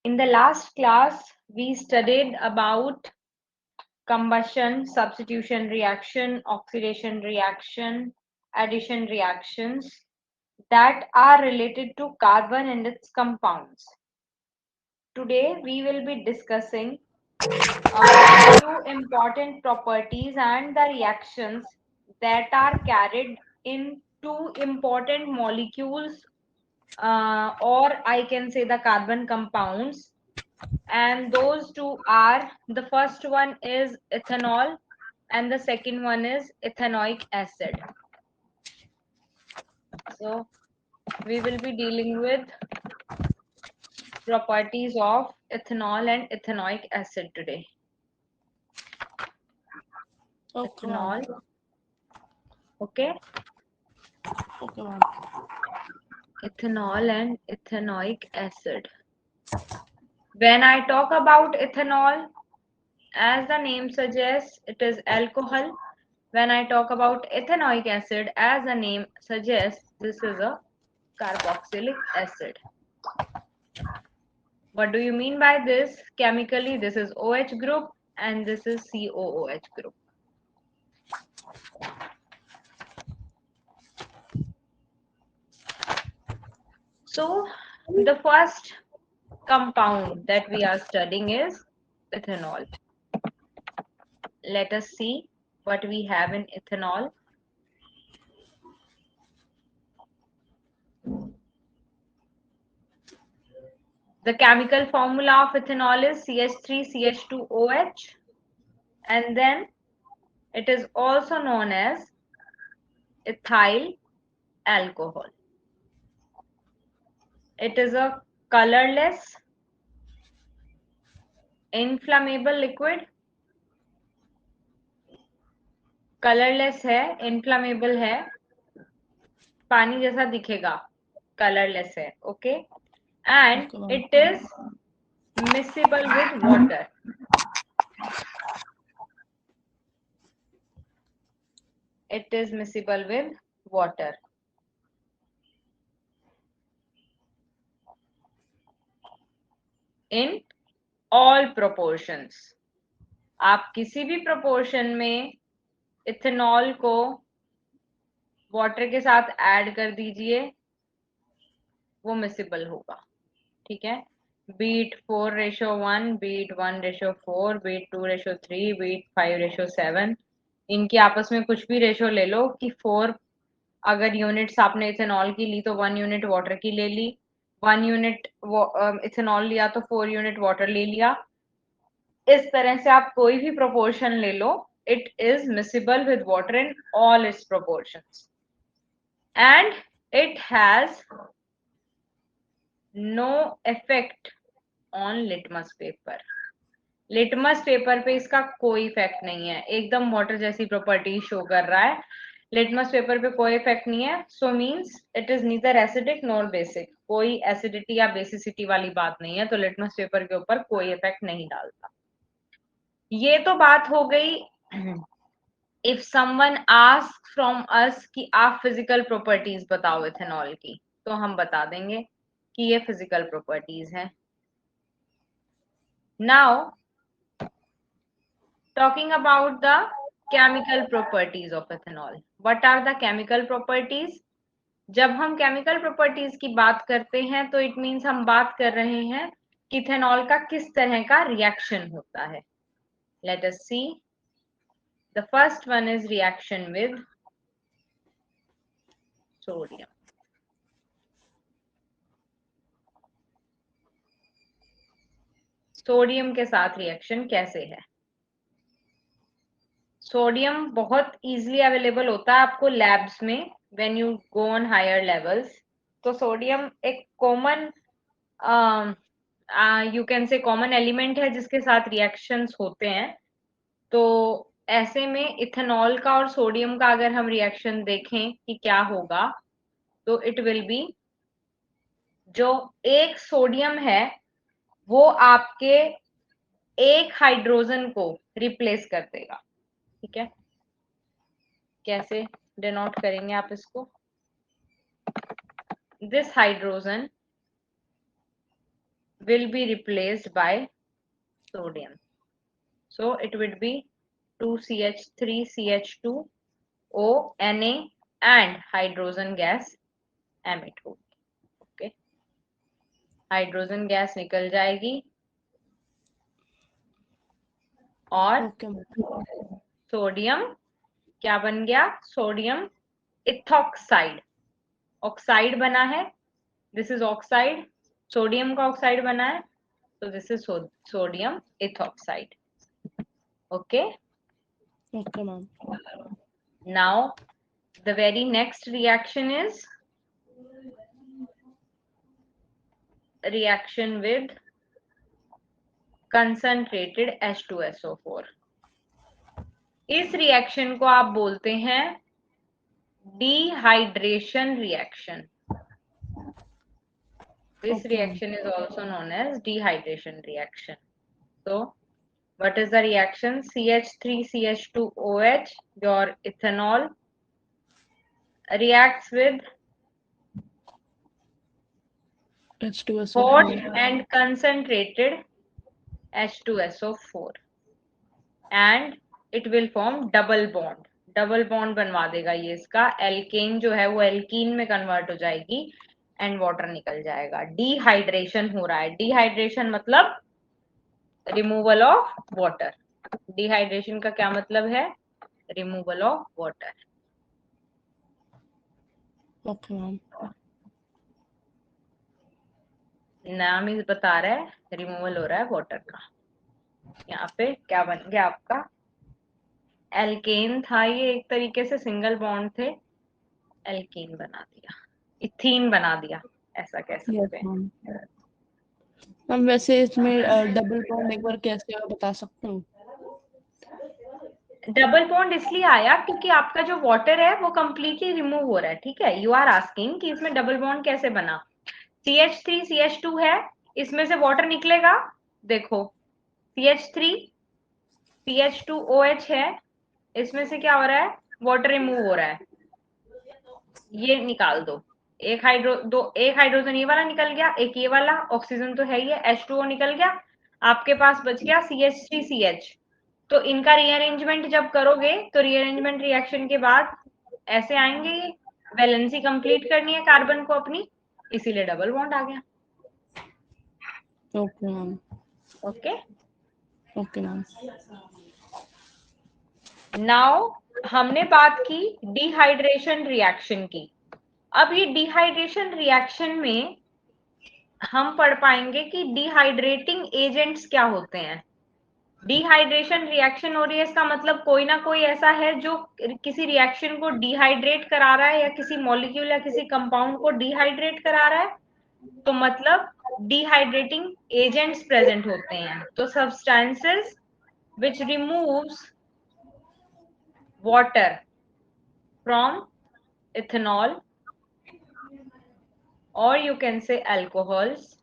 In the last class, we studied about combustion, substitution reaction, oxidation reaction, addition reactions that are related to carbon and its compounds. Today, we will be discussing few important properties and the reactions that are carried in two important molecules, or I can say the carbon compounds. And those two are, the first one is ethanol and the second one is ethanoic acid. So we will be dealing with properties of ethanol and ethanoic acid today. Okay, ma'am. Ethanol, okay, Okay, ma'am. ethanol and ethanoic acid. When I talk about ethanol, as the name suggests, it is alcohol. When I talk about ethanoic acid, as the name suggests, this is a carboxylic acid. What do you mean by this? Chemically, this is OH group and this is COOH group. So, the first compound that we are studying is ethanol. Let us see what we have in ethanol. The chemical formula of ethanol is CH3CH2OH, and then it is also known as ethyl alcohol. It is a colorless, inflammable liquid. Colourless है, inflammable है, पानी जैसा दिखेगा, colourless है, okay, and Okay, ma'am. It is miscible with water. It is miscible with water. In all proportions. आप किसी भी proportion में इथेनॉल को वाटर के साथ ऐड कर दीजिए, वो मिसिबल होगा, ठीक है. बीट 4:1, बीट 1:4, बीट 2:3, बीट 5:7, इनकी आपस में कुछ भी रेशो ले लो कि 4 अगर यूनिट्स आपने इथेनॉल की ली तो 1 यूनिट वाटर की ले ली, 1 यूनिट इथेनॉल लिया तो 4 यूनिट वाटर ले लिया. इस तरह से आप कोई भी प्रोपोर्शन ले लो, it is miscible with water in all its proportions and it has no effect on litmus paper. Litmus paper पे इसका कोई इफेक्ट नहीं है, एकदम वाटर जैसी प्रॉपर्टी शो कर रहा है. लिटमस पेपर पे कोई इफेक्ट नहीं है, सो means it is neither acidic nor basic. कोई एसिडिटी या बेसिसिटी वाली बात नहीं है, तो लिटमस पेपर के ऊपर कोई इफेक्ट नहीं डालता. ये तो बात हो गई. If someone ask from us कि आप फिजिकल प्रॉपर्टीज बताओ इथेनॉल की, तो हम बता देंगे कि ये फिजिकल प्रॉपर्टीज हैं. Now talking about the chemical properties of ethanol. What are the chemical properties? जब हम chemical properties की बात करते हैं तो it means हम बात कर रहे हैं कि इथेनॉल का किस तरह का reaction होता है. Let us see. The first one is reaction with sodium. Sodium के साथ रिएक्शन कैसे है? सोडियम बहुत इजीली अवेलेबल होता है आपको लैब्स में when you go on higher levels. तो सोडियम एक common, you can say common element है जिसके साथ रिएक्शंस होते हैं. तो ऐसे में इथेनॉल का और सोडियम का अगर हम रिएक्शन देखें कि क्या होगा, तो इट विल बी, जो एक सोडियम है वो आपके एक हाइड्रोजन को रिप्लेस कर देगा. ठीक है, कैसे डिनोट करेंगे आप इसको? This hydrogen will be replaced by sodium. So it would be 2CH3CH2O Na and hydrogen gas emit होगी. Okay, हाइड्रोजन गैस निकल जाएगी और ओके मैम। सोडियम क्या बन गया? सोडियम इथॉक्साइड, ऑक्साइड बना है, दिस इज ऑक्साइड, सोडियम का ऑक्साइड बना है, तो this is sodium ethoxide. Okay, okay ma'am. now the very next reaction is reaction with concentrated H2SO4. इस रिएक्शन को आप बोलते हैं dehydration reaction. This reaction is also known as dehydration reaction. So, what is the reaction? CH3CH2OH, your ethanol, reacts with H2SO4 hot and concentrated H2SO4 and it will form double bond. Double bond बनवा देगा ये इसका. Alkene जो है वो alkene में convert हो जाएगी एंड वाटर निकल जाएगा. डिहाइड्रेशन हो रहा है. डिहाइड्रेशन मतलब रिमूवल ऑफ वाटर. डिहाइड्रेशन का क्या मतलब है? Removal of water. Okay ma'am. नाम ही बता रहा है रिमूवल हो रहा है वाटर का. यहाँ पे क्या बन गया आपका? एल्केन था ये, एक तरीके से सिंगल बॉन्ड थे, एल्कीन बना दिया, इथीन बना दिया, ऐसा कह सकते हैं. मैम वैसे इसमें डबल बॉन्ड एक बार कैसे है बता सकते हो? डबल बॉन्ड इसलिए आया क्योंकि आपका जो वाटर है वो कंप्लीटली रिमूव हो रहा है. ठीक है, यू आर आस्किंग कि इसमें डबल बॉन्ड कैसे बना. CH3 CH2 है, इसमें से वाटर निकलेगा. देखो CH3 CH2OH है, इसमें से क्या हो रहा है? वाटर रिमूव हो रहा है. ये निकाल दो. एक हाइड्रोजन ये वाला निकल गया, एक ये वाला, ऑक्सीजन तो है ही है, H2O निकल गया, आपके पास बच गया CH3CH. तो इनका रीअरेंजमेंट जब करोगे तो रीअरेंजमेंट रिएक्शन के बाद ऐसे आएंगे. ये वैलेंसी कंप्लीट करनी है कार्बन को अपनी, इसीलिए डबल बॉन्ड आ गया. Okay ma'am. Okay, okay ma'am. Now हमने बात की डिहाइड्रेशन रिएक्शन की. अब ये डिहाइड्रेशन रिएक्शन में हम पढ़ पाएंगे कि डिहाइड्रेटिंग एजेंट्स क्या होते हैं. डिहाइड्रेशन रिएक्शन हो रही है, इसका मतलब कोई ना कोई ऐसा है जो किसी रिएक्शन को डिहाइड्रेट करा रहा है या किसी मॉलिक्यूल या किसी कंपाउंड को डिहाइड्रेट करा रहा है. तो मतलब डिहाइड्रेटिंग एजेंट्स प्रेजेंट होते हैं. तो substances which removes water from ethanol or you can say alcohols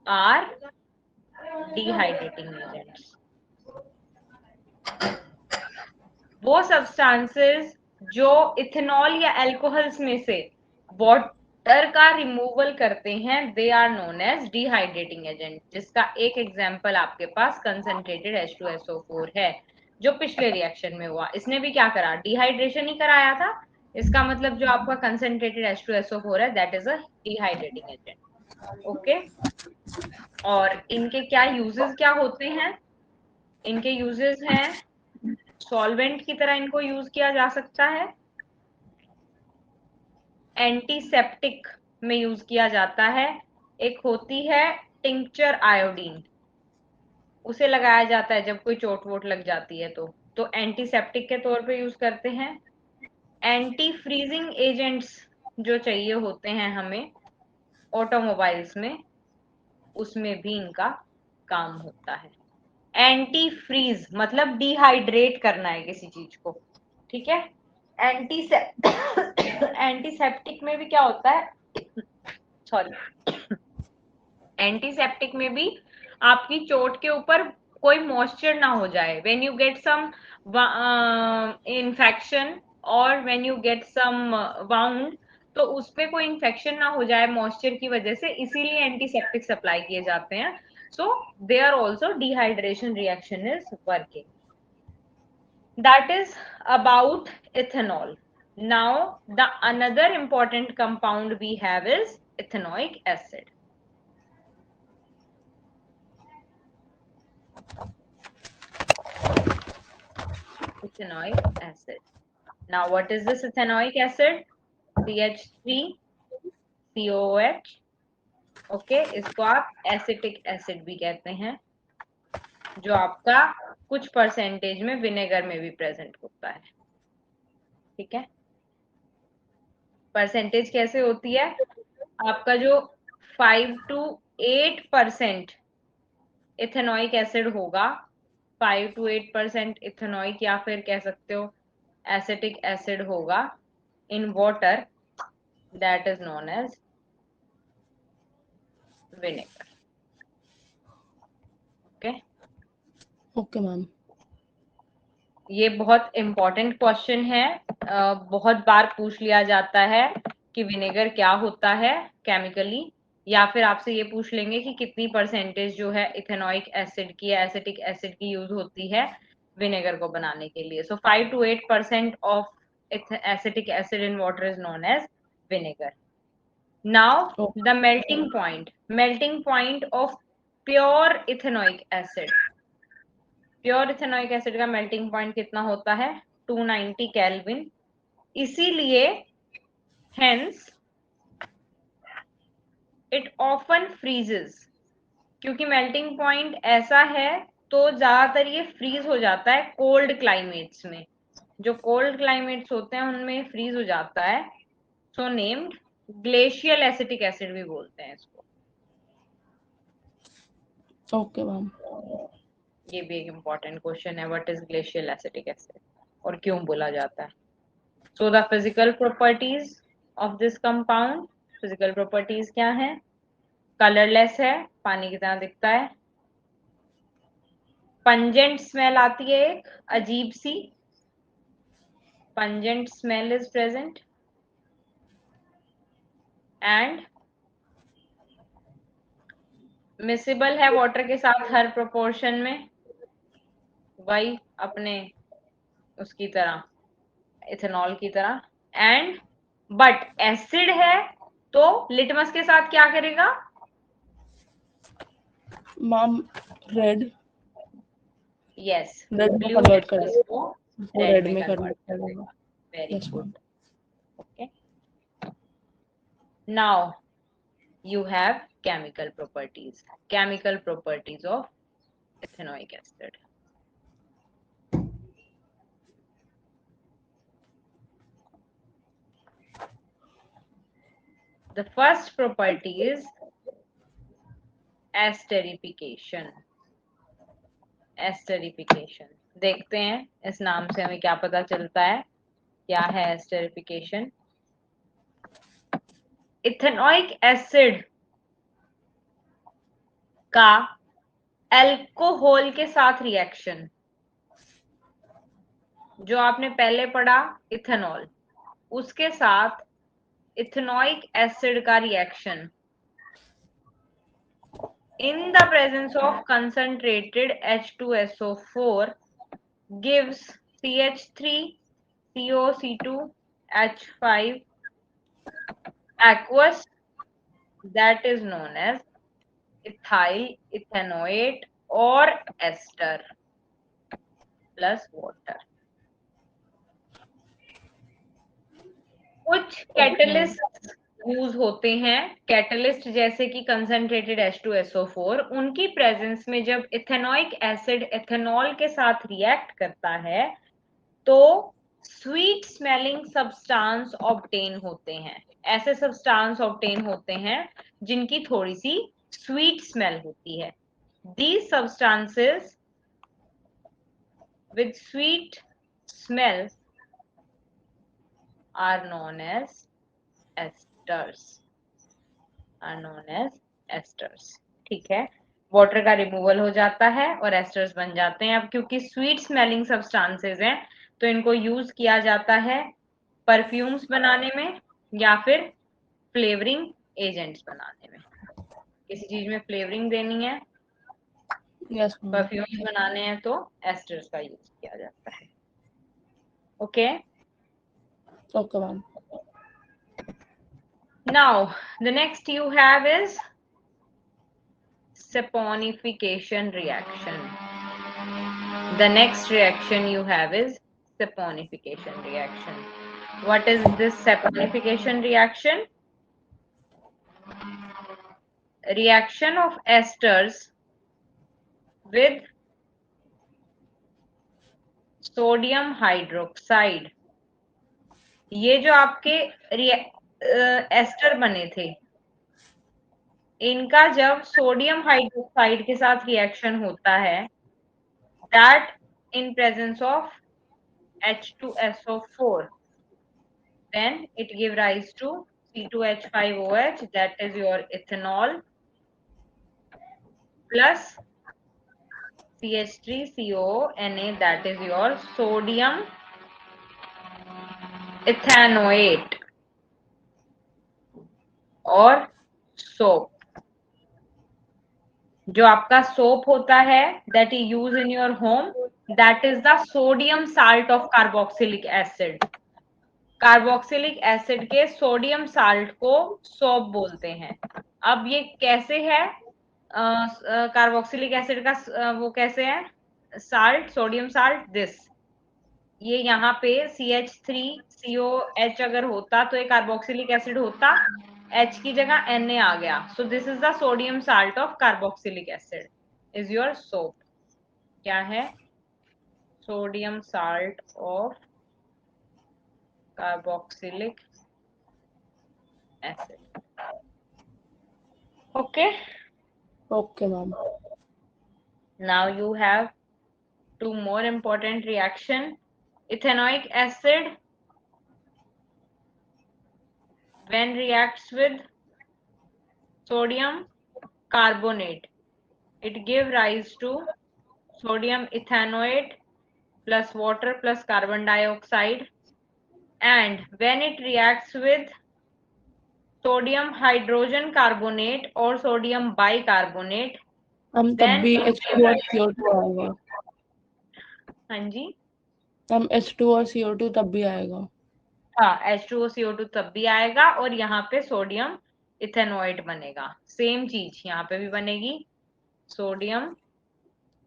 are dehydrating agents. वो सब्सटेंसेस जो इथेनॉल या अल्कोहल्स में से वाटर का रिमूवल करते हैं, they are known as dehydrating agent. जिसका एक एग्जांपल आपके पास कंसंट्रेटेड H2SO4 है, जो पिछले रिएक्शन में हुआ. इसने भी क्या करा? डिहाइड्रेशन ही कराया था. इसका मतलब जो आपका कंसंट्रेटेड H2SO4 है, that is a dehydrating agent. Okay, और इनके क्या यूजेस क्या होते हैं? इनके यूजेस हैं, सॉल्वेंट की तरह इनको यूज किया जा सकता है, एंटीसेप्टिक में यूज किया जाता है. एक होती है टिंक्चर आयोडीन, उसे लगाया जाता है जब कोई चोट वोट लग जाती है तो एंटीसेप्टिक के तौर पे यूज करते हैं. एंटी फ्रीजिंग एजेंट्स जो चाहिए होते हैं हमें ऑटोमोबाइल्स में, उसमें भी इनका काम होता है. एंटी फ्रीज मतलब डिहाइड्रेट करना है किसी चीज को. ठीक है, एंटीसेप्टिक में भी क्या होता है? सॉरी, एंटीसेप्टिक में भी आपकी चोट के ऊपर कोई मॉइस्चर ना हो जाए. When you get some infection और when you get some wound, तो उस पे कोई इन्फेक्शन ना हो जाए मॉइस्चर की वजह से, इसीलिए एंटीसेप्टिक्स अप्लाई किए जाते हैं. So they are also dehydration reaction is working. That is about ethanol. Now the another important compound we have is ethanoic acid. Ethanoic acid. Now what is this ethanoic acid? CH3COOH. Okay, इसको आप acetic acid भी कहते हैं, जो आपका कुछ percentage में vinegar में भी प्रेजेंट होता है. ठीक है, परसेंटेज कैसे होती है? आपका जो 5 to 8% इथेनॉइक एसिड होगा, 5 to 8% इथेनॉइक या फिर कह सकते हो एसिटिक एसिड होगा in water, that is known as vinegar. Okay okay ma'am. ये बहुत इंपॉर्टेंट क्वेश्चन है, बहुत बार पूछ लिया जाता है कि विनेगर क्या होता है केमिकली, या फिर आपसे ये पूछ लेंगे कि कितनी परसेंटेज जो है इथेनॉइक एसिड की या एसिटिक एसिड की यूज होती है विनेगर को बनाने के लिए. So 5 to 8% of acetic acid in water is known as vinegar. Now the melting point of pure ethanoic acid. Pure ethanoic acid का मेल्टिंग पॉइंट कितना होता है? 290 केल्विन. इसीलिए हेंस इट ऑफन फ्रीजेस, क्योंकि मेल्टिंग पॉइंट ऐसा है तो ज्यादातर ये फ्रीज हो जाता है कोल्ड क्लाइमेट्स में. जो कोल्ड क्लाइमेट्स होते हैं उनमें फ्रीज हो जाता है. सो नेम्ड ग्लेशियल एसिटिक एसिड भी बोलते हैं इसको. Okay ma'am. ये भी एक इम्पोर्टेंट क्वेश्चन है, what is glacial acetic acid और क्यों बोला जाता है. So the physical properties of this compound. Physical properties क्या है? कलरलेस है, पानी की तरह दिखता है. पंजेंट स्मेल आती है, एक अजीब सी pungent smell is present. And miscible है वाटर के साथ हर प्रोपोर्शन में, वही अपने उसकी तरह, इथेनॉल की तरह. एंड बट एसिड है तो लिटमस के साथ क्या करेगा? Ma'am red. यस, रेड में ब्लू कन्वर्ट कर को रेड रेड में में कन्वर्ट कन्वर्ट कर कर देगा. देगा. Very yes good. Ma'am. Okay, now you have chemical properties of ethanoic acid. The first property is esterification. देखते हैं इस नाम से हमें क्या पता चलता है. क्या है esterification? इथेनॉइक एसिड का अल्कोहल के साथ रिएक्शन, जो आपने पहले पढ़ा इथेनॉल, उसके साथ इथेनॉइक एसिड का reaction in the presence of concentrated H2SO4 gives CH3COC2H5 aqueous, that is known as ethyl ethanoate or ester plus water. कुछ कैटलिस्ट यूज होते हैं, कैटलिस्ट जैसे कि कंसंट्रेटेड H2SO4, उनकी प्रेजेंस में जब इथेनॉइक एसिड इथेनॉल के साथ रिएक्ट करता है तो स्वीट स्मेलिंग सब्सटेंस ऑब्टेन होते हैं. ऐसे सब्सटेंस ऑब्टेन होते हैं जिनकी थोड़ी सी स्वीट स्मेल होती है. These substances with sweet smell are known as esters. ठीक है, वाटर का रिमूवल हो जाता है और एस्टर्स बन जाते हैं. अब क्योंकि स्वीट स्मेलिंग सब्सटेंसेस हैं तो इनको यूज किया जाता है परफ्यूम्स बनाने में, या फिर फ्लेवरिंग एजेंट्स बनाने में। किसी चीज में फ्लेवरिंग देनी है, यस मैम। परफ्यूम्स बनाने हैं तो एस्टर्स का यूज किया जाता है। Okay, okay ma'am. now the next you have is saponification reaction. The next reaction you have is saponification reaction. What is this saponification reaction? Reaction of esters with sodium hydroxide. ये जो आपके ester बने थे, इनका जब sodium hydroxide के साथ reaction होता है, that in presence of H2SO4, then it give rise to C2H5OH, that is your ethanol, plus CH3CONA, that is your sodium ethanoate और सोप। जो आपका सोप होता है that you use in your home, that is the sodium salt of carboxylic acid. Carboxylic acid के sodium salt को soap बोलते हैं। अब ये कैसे है, कार्बोक्सिलिक एसिड का वो कैसे है साल्ट, सोडियम साल्ट, दिस, ये यहाँ पे CH3COH अगर होता तो ये कार्बोक्सिलिक एसिड होता, H की जगह Na आ गया, so this is the sodium salt of carboxylic acid is your soap. क्या है? Sodium salt of carboxylic acid. Okay, okay ma'am. now you have two more important reaction. Ethanoic acid when reacts with sodium carbonate, it give rise to sodium ethanoate plus water plus carbon dioxide, and when it reacts with sodium hydrogen carbonate और sodium bicarbonate, हम तब भी H2 और CO2 आएगा। हाँ जी, हम H2 और CO2 तब भी आएगा। हाँ, H2O CO2 तब भी आएगा और यहाँ पे सोडियम इथेनॉइड बनेगा। सेम चीज यहाँ पे भी बनेगी, सोडियम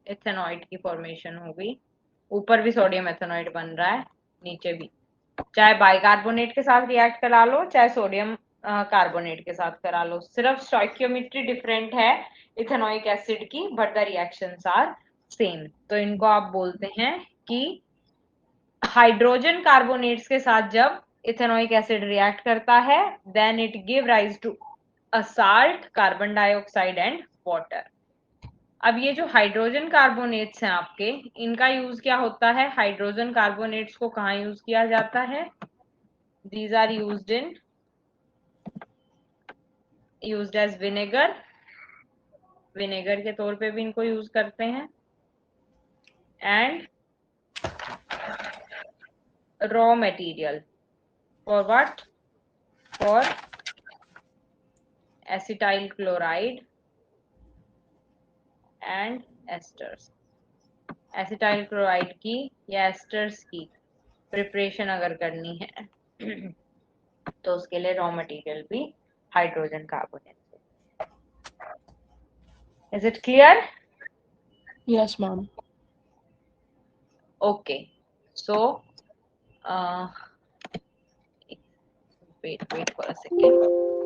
इथेनॉइड की फॉर्मेशन होगी। ऊपर भी सोडियम इथेनॉइड बन रहा है, नीचे भी, चाहे बाइकार्बोनेट के साथ रिएक्ट करा लो, चाहे सोडियम कार्बोनेट के साथ करा लो, सिर्फ स्टोइकियोमेट्री डिफरेंट है इथेनोइक एसिड की, but the reactions are same. तो इनको आप बोलते हैं कि हाइड्रोजन कार्बोनेट्स के साथ जब इथेनोइक एसिड रिएक्ट करता है, then it give rise to a salt, carbon dioxide and water. अब ये जो हाइड्रोजन कार्बोनेट्स हैं आपके, इनका यूज क्या होता है? हाइड्रोजन कार्बोनेट्स को कहाँ यूज किया जाता है? These are used as vinegar, vinegar के तौर पे भी इनको यूज करते हैं, and raw material for what? For acetyl chloride and esters. Acetyl chloride की या एस्टर्स की प्रिपरेशन अगर करनी है तो उसके लिए रॉ मटेरियल भी hydrogen carbonate. Is it clear? Yes ma'am. Okay, so wait for a second.